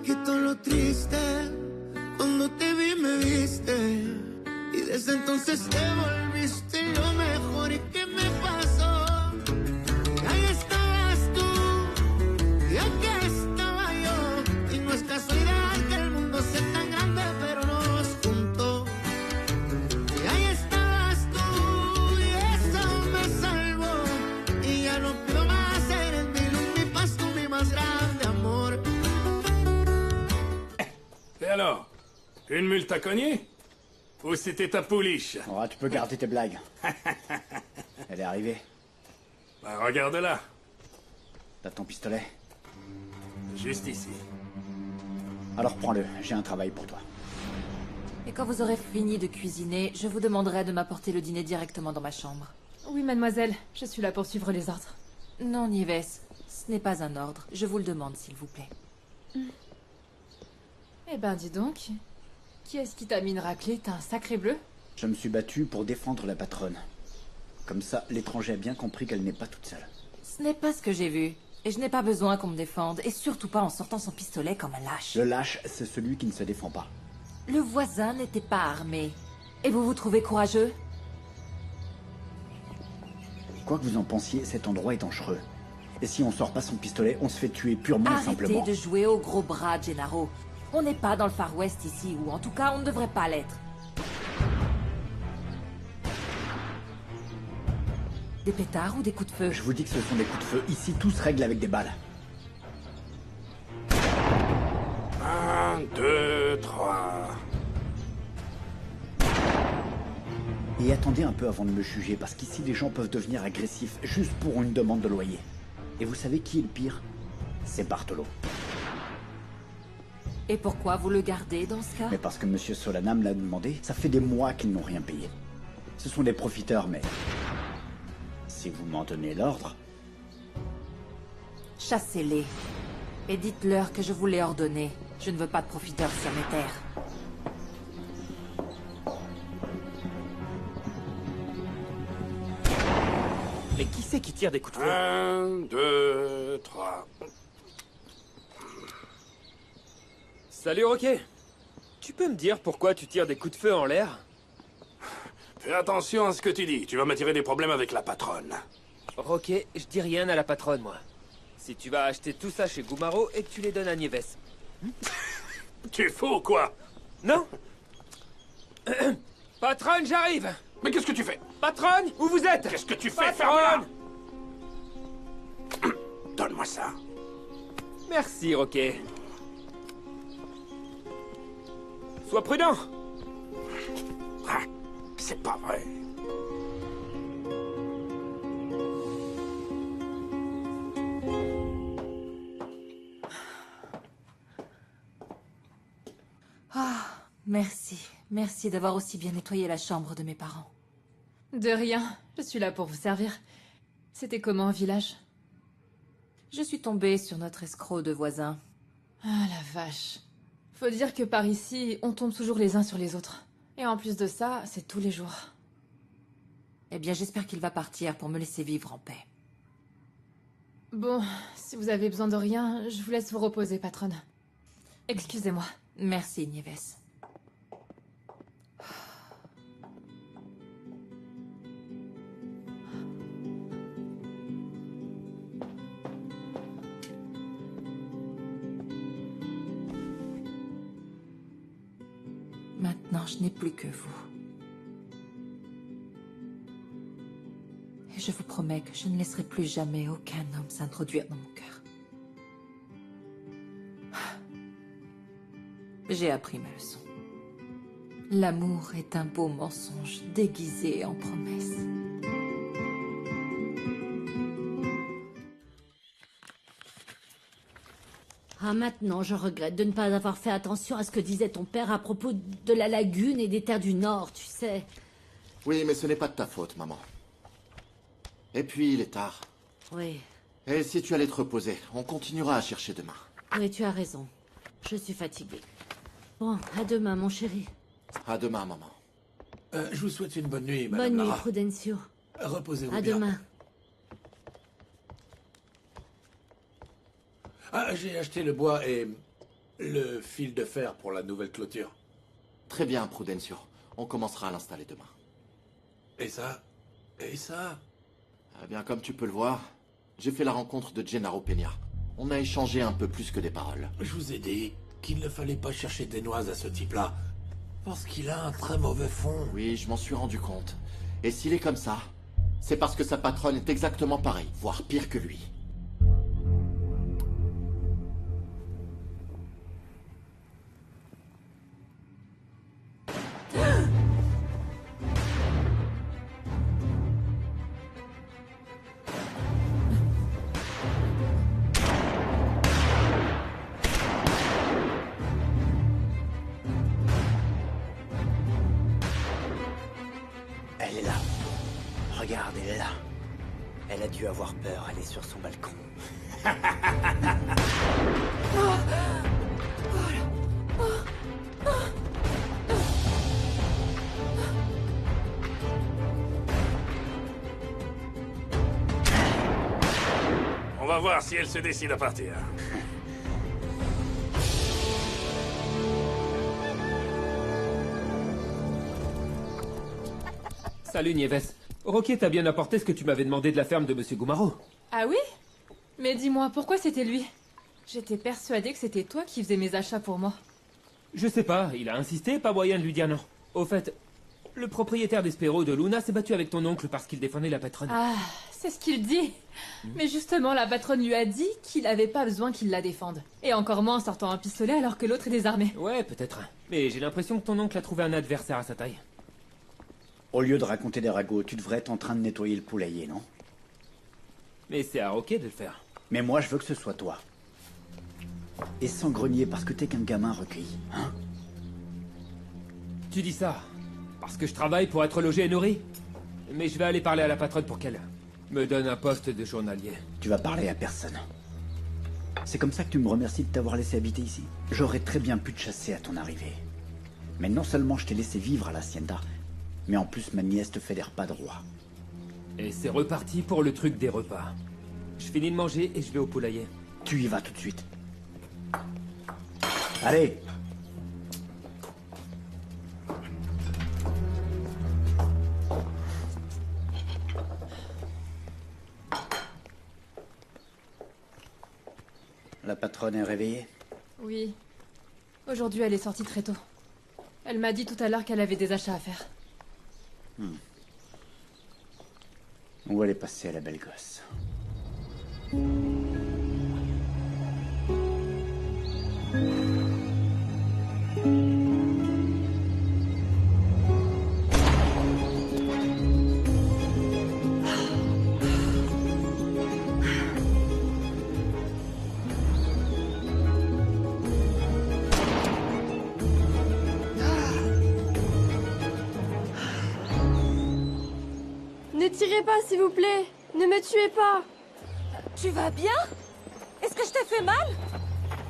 quitó lo triste. Cuando te vi me viste. Y desde entonces te volviste lo mejor. ¿Y qué me pasó? Ahí estabas tú. Y aquí estaba yo. Y no es casualidad que el mundo sea tan grande, pero nos juntó. Y ahí estabas tú. Y eso me salvó. Y ya no puedo más ser mi luz, mi paz, tú mi más grande amor. Et alors? Une mule t'a cogné? Ou c'était ta pouliche? Oh, tu peux garder tes blagues. Elle est arrivée. Bah, regarde-la. T'as ton pistolet? Juste ici. Alors prends-le, j'ai un travail pour toi. Et quand vous aurez fini de cuisiner, je vous demanderai de m'apporter le dîner directement dans ma chambre. Oui, mademoiselle. Je suis là pour suivre les ordres. Non, Nieves, ce n'est pas un ordre. Je vous le demande, s'il vous plaît. Eh ben, dis donc. Qui est-ce qui t'a mis une raclée? T'as un sacré bleu? Je me suis battu pour défendre la patronne. Comme ça, l'étranger a bien compris qu'elle n'est pas toute seule. Ce n'est pas ce que j'ai vu. Et je n'ai pas besoin qu'on me défende. Et surtout pas en sortant son pistolet comme un lâche. Le lâche, c'est celui qui ne se défend pas. Le voisin n'était pas armé. Et vous vous trouvez courageux? Quoi que vous en pensiez, cet endroit est dangereux. Et si on sort pas son pistolet, on se fait tuer purement et simplement. Arrêtez de jouer au gros bras, Gennaro. On n'est pas dans le Far West ici, ou en tout cas, on ne devrait pas l'être. Des pétards ou des coups de feu? Je vous dis que ce sont des coups de feu. Ici, tout se règle avec des balles. 1, 2, 3... Et attendez un peu avant de me juger, parce qu'ici, les gens peuvent devenir agressifs juste pour une demande de loyer. Et vous savez qui est le pire? C'est Bartolo. Et pourquoi vous le gardez dans ce cas? Mais parce que Monsieur Solana me l'a demandé, ça fait des mois qu'ils n'ont rien payé. Ce sont des profiteurs, mais... si vous m'en donnez l'ordre... Chassez-les. Et dites-leur que je vous l'ai ordonné. Je ne veux pas de profiteurs sur mes terres. Mais qui c'est qui tire des coups de feu? 1, 2, 3... Salut Roquet. Tu peux me dire pourquoi tu tires des coups de feu en l'air? Fais attention à ce que tu dis. Tu vas m'attirer des problèmes avec la patronne. Roquet, je dis rien à la patronne, moi. Si tu vas acheter tout ça chez Gumaro et que tu les donnes à Nieves. Tu es fou ou quoi? Non. Patronne, j'arrive. Mais qu'est-ce que tu fais? Patronne, où vous êtes? Qu'est-ce que tu fais? Patronne! Ferme-la. Donne-moi ça. Merci, Roquet. Sois prudent. Ah, c'est pas vrai. Merci. Merci d'avoir aussi bien nettoyé la chambre de mes parents. De rien. Je suis là pour vous servir. C'était comment, village? Je suis tombée sur notre escroc de voisin. Ah, la vache. Faut dire que par ici, on tombe toujours les uns sur les autres. Et en plus de ça, c'est tous les jours. Eh bien, j'espère qu'il va partir pour me laisser vivre en paix. Bon, si vous avez besoin de rien, je vous laisse vous reposer, patronne. Excusez-moi. Merci, Nieves. Maintenant, je n'ai plus que vous. Et je vous promets que je ne laisserai plus jamais aucun homme s'introduire dans mon cœur. J'ai appris ma leçon. L'amour est un beau mensonge déguisé en promesse. Ah, maintenant, je regrette de ne pas avoir fait attention à ce que disait ton père à propos de la lagune et des terres du Nord, tu sais. Oui, mais ce n'est pas de ta faute, maman. Et puis, il est tard. Oui, Et si tu allais te reposer, on continuera à chercher demain. oui, tu as raison. Je suis fatiguée. Bon, à demain, mon chéri. À demain, maman. Je vous souhaite une bonne nuit, madame Bonne nuit, Lara. Prudencio. Reposez-vous À bien. demain. Ah, j'ai acheté le bois et le fil de fer pour la nouvelle clôture. Très bien, Prudencio. On commencera à l'installer demain. Et ça? Et ça? Eh bien, comme tu peux le voir, j'ai fait la rencontre de Gennaro Peña. On a échangé un peu plus que des paroles. Je vous ai dit qu'il ne fallait pas chercher des noises à ce type-là. Parce qu'il a un très mauvais fond. Oui, je m'en suis rendu compte. Et s'il est comme ça, c'est parce que sa patronne est exactement pareille, voire pire que lui. Elle est là. Regarde, elle est là. Elle a dû avoir peur, elle est sur son balcon. On va voir si elle se décide à partir. Salut Nieves. Rocky t'a bien apporté ce que tu m'avais demandé de la ferme de Monsieur Gumaro. Ah oui? Mais dis-moi, pourquoi c'était lui? J'étais persuadée que c'était toi qui faisais mes achats pour moi. Je sais pas, il a insisté, pas moyen de lui dire non. Au fait, le propriétaire d'Espero de Luna s'est battu avec ton oncle parce qu'il défendait la patronne. Ah, c'est ce qu'il dit. Mais justement, la patronne lui a dit qu'il avait pas besoin qu'il la défende. Et encore moins en sortant un pistolet alors que l'autre est désarmé. Ouais, peut-être. Mais j'ai l'impression que ton oncle a trouvé un adversaire à sa taille. Au lieu de raconter des ragots, tu devrais être en train de nettoyer le poulailler, non? Mais c'est à Rocky de le faire. Mais moi, je veux que ce soit toi. Et sans grenier parce que t'es qu'un gamin recueilli, hein? Tu dis ça parce que je travaille pour être logé et nourri. Mais je vais aller parler à la patronne pour qu'elle me donne un poste de journalier. Tu vas parler à personne. C'est comme ça que tu me remercies de t'avoir laissé habiter ici? J'aurais très bien pu te chasser à ton arrivée. Mais non seulement je t'ai laissé vivre à l'hacienda, mais en plus ma nièce te fait des repas de roi. Et c'est reparti pour le truc des repas. Je finis de manger et je vais au poulailler. Tu y vas tout de suite. Allez! La patronne est réveillée? Oui. Aujourd'hui, elle est sortie très tôt. Elle m'a dit tout à l'heure qu'elle avait des achats à faire. On va les passer à la belle gosse. Ne tirez pas, s'il vous plaît. Ne me tuez pas. Tu vas bien? Est-ce que je t'ai fait mal?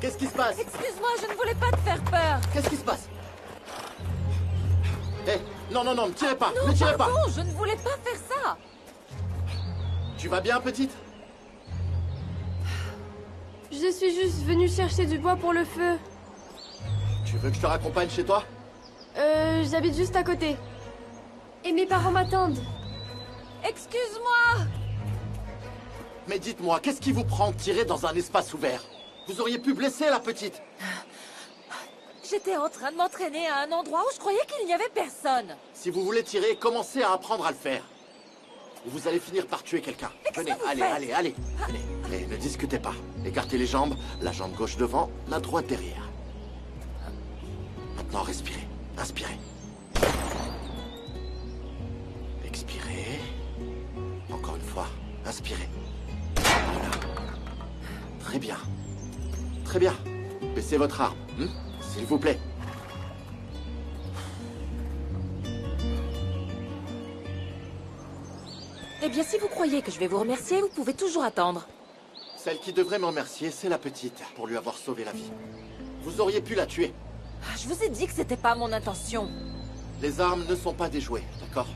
Qu'est-ce qui se passe? Excuse-moi, je ne voulais pas te faire peur. Qu'est-ce qui se passe? Hé, non, non, non, ne tirez pas, Non, ne tirez pas. pardon, je ne voulais pas faire ça. Tu vas bien, petite? Je suis juste venue chercher du bois pour le feu. Tu veux que je te raccompagne chez toi? J'habite juste à côté. Et mes parents m'attendent. Excuse-moi. Mais dites-moi, qu'est-ce qui vous prend de tirer dans un espace ouvert? Vous auriez pu blesser la petite. J'étais en train de m'entraîner à un endroit où je croyais qu'il n'y avait personne. Si vous voulez tirer, commencez à apprendre à le faire. Ou vous allez finir par tuer quelqu'un. Venez, allez. Venez. Et ne discutez pas. Écartez les jambes, la jambe gauche devant, la droite derrière. Maintenant, respirez. Inspirez. Expirez. Encore une fois, inspirez. Voilà. Très bien. Très bien. Baissez votre arme, s'il vous plaît. Eh bien, si vous croyez que je vais vous remercier, vous pouvez toujours attendre. Celle qui devrait me remercier, c'est la petite, pour lui avoir sauvé la vie. Vous auriez pu la tuer. Je vous ai dit que c'était pas mon intention. Les armes ne sont pas des jouets, d'accord?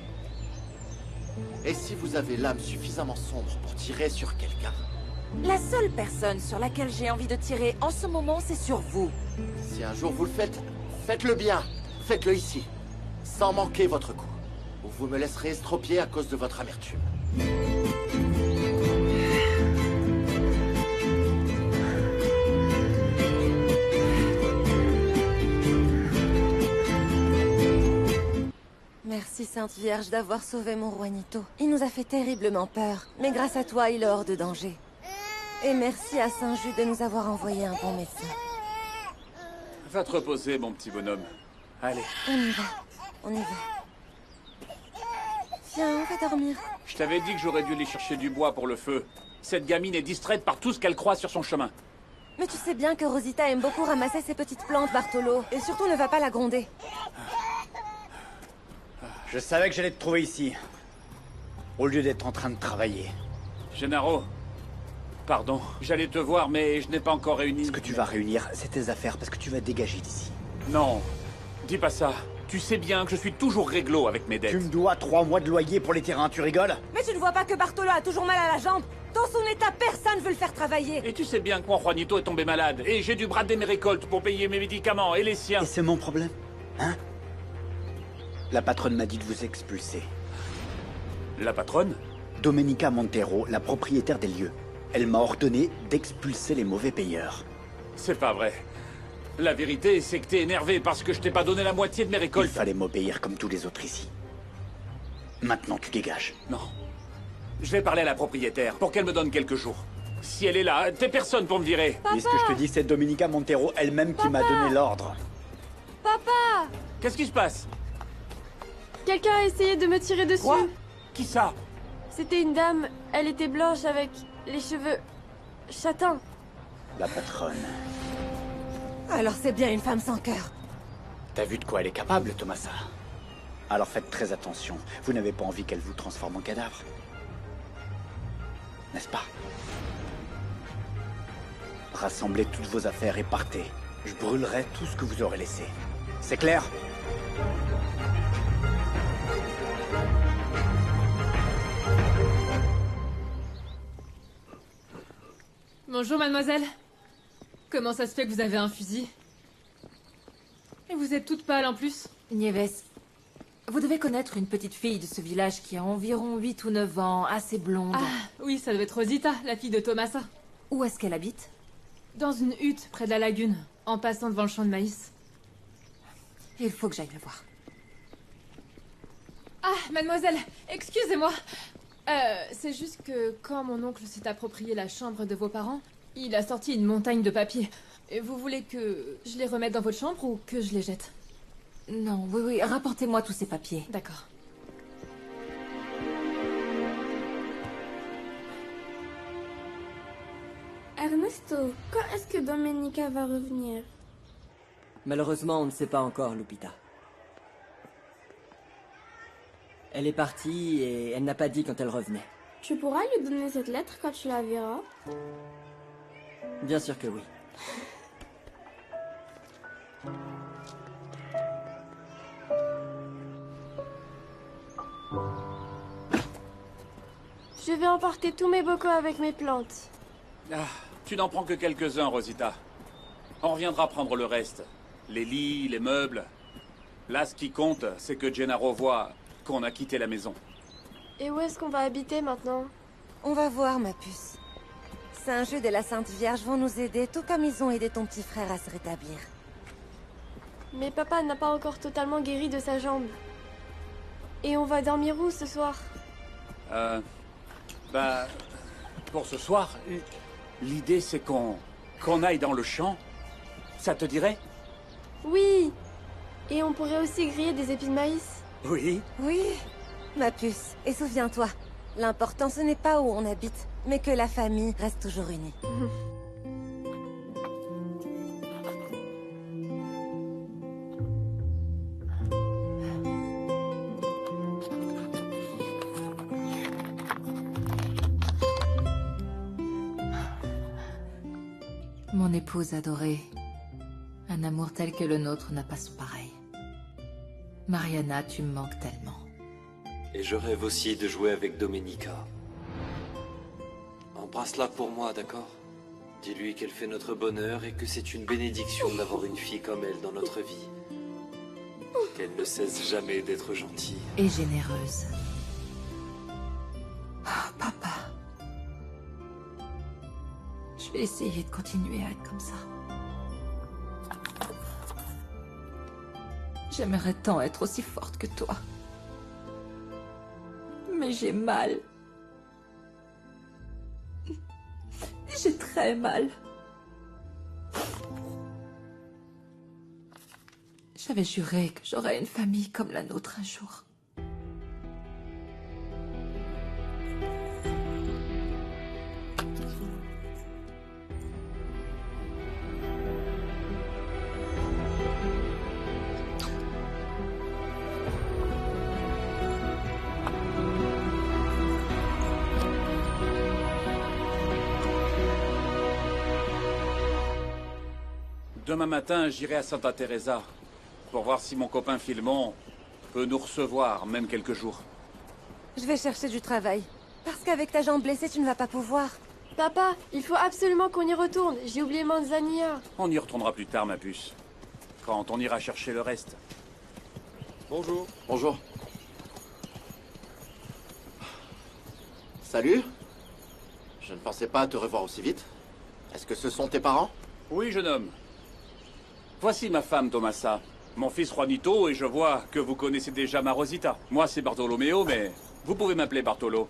Et si vous avez l'âme suffisamment sombre pour tirer sur quelqu'un, La seule personne sur laquelle j'ai envie de tirer en ce moment, c'est sur vous. Si un jour vous le faites, faites-le bien. Faites-le ici. Sans manquer votre coup. Ou vous me laisserez estropier à cause de votre amertume. Merci Sainte Vierge d'avoir sauvé mon Juanito. Il nous a fait terriblement peur, mais grâce à toi, il est hors de danger. Et merci à Saint Jude de nous avoir envoyé un bon médecin. Va te reposer, mon petit bonhomme. Allez. On y va. On y va. Viens, on va dormir. Je t'avais dit que j'aurais dû aller chercher du bois pour le feu. Cette gamine est distraite par tout ce qu'elle croise sur son chemin. Mais tu sais bien que Rosita aime beaucoup ramasser ses petites plantes, Bartolo. Et surtout, ne va pas la gronder. Je savais que j'allais te trouver ici. Au lieu d'être en train de travailler. Gennaro, pardon. J'allais te voir, mais je n'ai pas encore réuni... Ce que tu vas réunir, c'est tes affaires parce que tu vas dégager d'ici. Non, dis pas ça. Tu sais bien que je suis toujours réglo avec mes dettes. Tu me dois 3 mois de loyer pour les terrains, tu rigoles? Mais tu ne vois pas que Bartolo a toujours mal à la jambe? Dans son état, personne veut le faire travailler. Et tu sais bien que mon Juanito est tombé malade. Et j'ai dû brader mes récoltes pour payer mes médicaments et les siens. Et c'est mon problème, hein? La patronne m'a dit de vous expulser. La patronne? Domenica Montero, la propriétaire des lieux. Elle m'a ordonné d'expulser les mauvais payeurs. C'est pas vrai. La vérité, c'est que t'es énervé parce que je t'ai pas donné la moitié de mes récoltes. Il fallait m'obéir comme tous les autres ici. Maintenant, tu dégages. Non. Je vais parler à la propriétaire pour qu'elle me donne quelques jours. Si elle est là, t'es personne pour me virer. Et ce que je te dis, c'est Domenica Montero elle-même qui m'a donné l'ordre. Papa! Qu'est-ce qui se passe? Quelqu'un a essayé de me tirer dessus. Quoi? Qui ça? C'était une dame. Elle était blanche avec les cheveux châtains. La patronne. Alors c'est bien une femme sans cœur. T'as vu de quoi elle est capable, Tomasa? Alors faites très attention. Vous n'avez pas envie qu'elle vous transforme en cadavre. N'est-ce pas? Rassemblez toutes vos affaires et partez. Je brûlerai tout ce que vous aurez laissé. C'est clair? Bonjour, mademoiselle. Comment ça se fait que vous avez un fusil? Et vous êtes toute pâle en plus. Nieves, vous devez connaître une petite fille de ce village qui a environ 8 ou 9 ans, assez blonde. Ah, oui, ça doit être Rosita, la fille de Tomasa. Où est-ce qu'elle habite? Dans une hutte, près de la lagune, en passant devant le champ de maïs. Il faut que j'aille le voir. Ah, mademoiselle, excusez-moi. C'est juste que quand mon oncle s'est approprié la chambre de vos parents, il a sorti une montagne de papiers. Et vous voulez que je les remette dans votre chambre ou que je les jette? Non, oui, rapportez-moi tous ces papiers. D'accord. Ernesto, quand est-ce que Domenica va revenir? Malheureusement, on ne sait pas encore, Lupita. Elle est partie et elle n'a pas dit quand elle revenait. Tu pourras lui donner cette lettre quand tu la verras? Bien sûr que oui. Je vais emporter tous mes bocaux avec mes plantes. Ah, tu n'en prends que quelques-uns, Rosita. On reviendra prendre le reste. Les lits, les meubles. Là, ce qui compte, c'est que Gennaro voit qu'on a quitté la maison. Et où est-ce qu'on va habiter maintenant? On va voir, ma puce. Saint Jude et la Sainte Vierge vont nous aider, tout comme ils ont aidé ton petit frère à se rétablir. Mais papa n'a pas encore totalement guéri de sa jambe. Et on va dormir où ce soir? Pour ce soir, l'idée c'est qu'on aille dans le champ. Ça te dirait? Oui! Et on pourrait aussi griller des épis de maïs. Oui. Oui, ma puce. Et souviens-toi, l'important ce n'est pas où on habite, mais que la famille reste toujours unie. Mon épouse adorée. Un amour tel que le nôtre n'a pas son pareil. Mariana, tu me manques tellement. Et je rêve aussi de jouer avec Domenica. En Embrasse-la pour moi, d'accord? Dis-lui qu'elle fait notre bonheur et que c'est une bénédiction d'avoir une fille comme elle dans notre vie. Qu'elle ne cesse jamais d'être gentille. Et généreuse. Oh, papa. Je vais essayer de continuer à être comme ça. J'aimerais tant être aussi forte que toi. Mais j'ai mal. J'ai très mal. J'avais juré que j'aurais une famille comme la nôtre un jour. Demain matin, j'irai à Santa Teresa pour voir si mon copain Philemon peut nous recevoir, même quelques jours. Je vais chercher du travail. Parce qu'avec ta jambe blessée, tu ne vas pas pouvoir. Papa, il faut absolument qu'on y retourne. J'ai oublié Manzanilla. On y retournera plus tard, ma puce. Quand on ira chercher le reste. Bonjour. Bonjour. Salut. Je ne pensais pas te revoir aussi vite. Est-ce que ce sont tes parents? Oui, jeune homme. Voici ma femme, Tomasa. Mon fils Juanito, et je vois que vous connaissez déjà ma Rosita. Moi, c'est Bartolomeo, mais vous pouvez m'appeler Bartolo.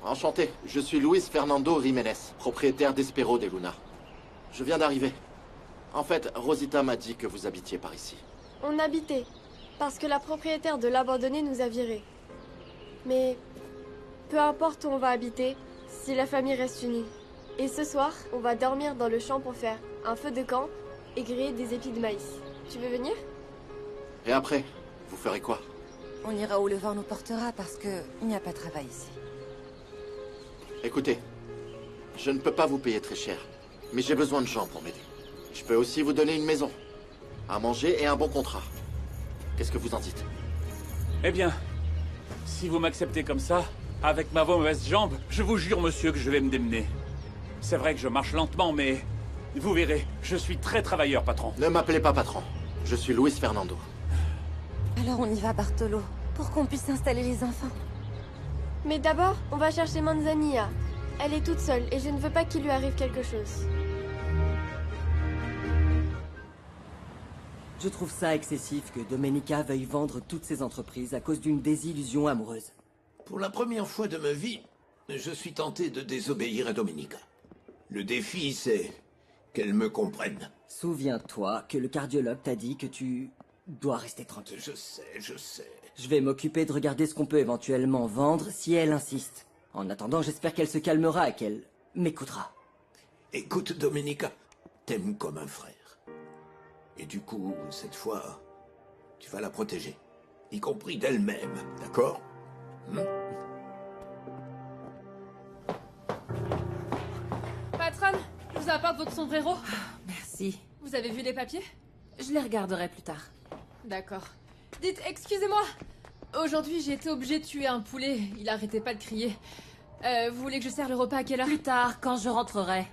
Enchanté. Je suis Luis Fernando Jiménez, propriétaire d'Espero de Luna. Je viens d'arriver. En fait, Rosita m'a dit que vous habitiez par ici. On habitait, parce que la propriétaire de l'abandonné nous a virés. Mais peu importe où on va habiter, si la famille reste unie. Et ce soir, on va dormir dans le champ pour faire un feu de camp et griller des épis de maïs. Tu veux venir? Et après, vous ferez quoi? On ira où le vent nous portera parce que il n'y a pas de travail ici. Écoutez, je ne peux pas vous payer très cher, mais j'ai besoin de gens pour m'aider. Je peux aussi vous donner une maison, à manger et un bon contrat. Qu'est-ce que vous en dites? Eh bien, si vous m'acceptez comme ça, avec ma mauvaise jambe, je vous jure, monsieur, que je vais me démener. C'est vrai que je marche lentement, mais vous verrez, je suis très travailleur, patron. Ne m'appelez pas patron. Je suis Luis Fernando. Alors on y va, Bartolo, pour qu'on puisse installer les enfants. Mais d'abord, on va chercher Manzanilla. Elle est toute seule et je ne veux pas qu'il lui arrive quelque chose. Je trouve ça excessif que Domenica veuille vendre toutes ses entreprises à cause d'une désillusion amoureuse. Pour la première fois de ma vie, je suis tenté de désobéir à Domenica. Le défi, c'est qu'elle me comprenne. Souviens-toi que le cardiologue t'a dit que tu dois rester tranquille. Je sais. Je vais m'occuper de regarder ce qu'on peut éventuellement vendre si elle insiste. En attendant, j'espère qu'elle se calmera et qu'elle m'écoutera. Écoute, Domenica, t'aimes comme un frère. Et du coup, cette fois, tu vas la protéger. Y compris d'elle-même, d'accord? Patronne, je vous apporte votre sombrero. Merci. Vous avez vu les papiers? Je les regarderai plus tard. D'accord. Dites, excusez-moi. Aujourd'hui, j'ai été obligée de tuer un poulet. Il arrêtait pas de crier. Vous voulez que je sers le repas à quelle heure? Plus tard, quand je rentrerai.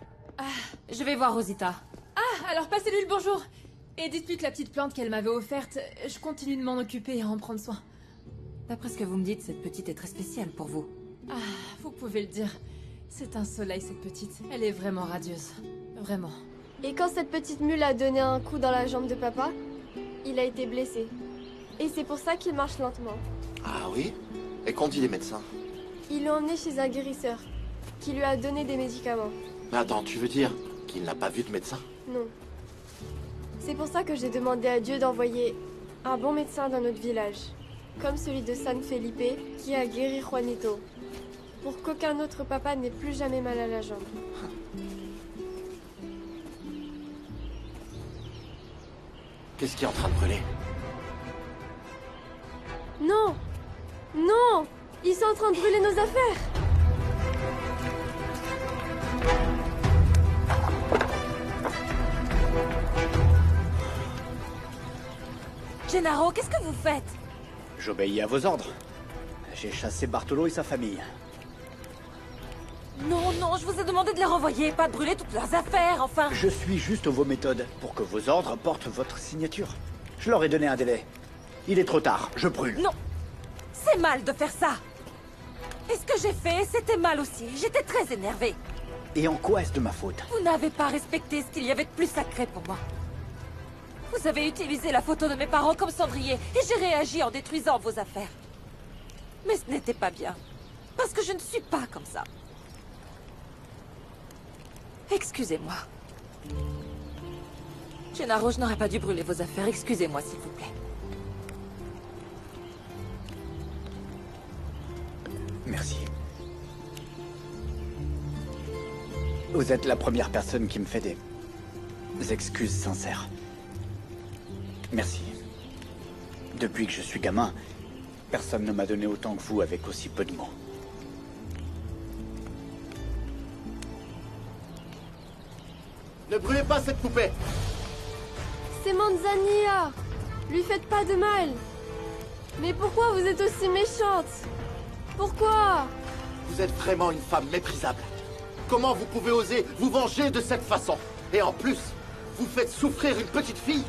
Je vais voir Rosita. Ah, alors passez-lui le bonjour. Et dites-lui que la petite plante qu'elle m'avait offerte, je continue de m'en occuper et à en prendre soin. D'après ce que vous me dites, cette petite est très spéciale pour vous. Ah, vous pouvez le dire. C'est un soleil, cette petite. Elle est vraiment radieuse. Vraiment. Et quand cette petite mule a donné un coup dans la jambe de papa, il a été blessé. Et c'est pour ça qu'il marche lentement. Ah oui? Et qu'ont dit les médecins? Ils l'ont emmené chez un guérisseur, qui lui a donné des médicaments. Mais attends, tu veux dire qu'il n'a pas vu de médecin? Non. C'est pour ça que j'ai demandé à Dieu d'envoyer un bon médecin dans notre village, comme celui de San Felipe, qui a guéri Juanito, pour qu'aucun autre papa n'ait plus jamais mal à la jambe. Qu'est-ce qui est en train de brûler? Non! Non! Ils sont en train de brûler nos affaires! Gennaro, qu'est-ce que vous faites? J'obéis à vos ordres. J'ai chassé Bartolo et sa famille. Non, non, je vous ai demandé de les renvoyer, pas de brûler toutes leurs affaires, enfin. Je suis juste vos méthodes pour que vos ordres portent votre signature. Je leur ai donné un délai. Il est trop tard, je brûle. Non, c'est mal de faire ça. Et ce que j'ai fait, c'était mal aussi. J'étais très énervée. Et en quoi est-ce de ma faute? Vous n'avez pas respecté ce qu'il y avait de plus sacré pour moi. Vous avez utilisé la photo de mes parents comme cendrier, et j'ai réagi en détruisant vos affaires. Mais ce n'était pas bien. Parce que je ne suis pas comme ça. Excusez-moi. Gennaro, je n'aurais pas dû brûler vos affaires. Excusez-moi, s'il vous plaît. Merci. Vous êtes la première personne qui me fait des excuses sincères. Merci. Depuis que je suis gamin, personne ne m'a donné autant que vous avec aussi peu de mots. Ne brûlez pas cette poupée! C'est Manzanilla! Lui faites pas de mal! Mais pourquoi vous êtes aussi méchante? Pourquoi? Vous êtes vraiment une femme méprisable. Comment vous pouvez oser vous venger de cette façon? Et en plus, vous faites souffrir une petite fille?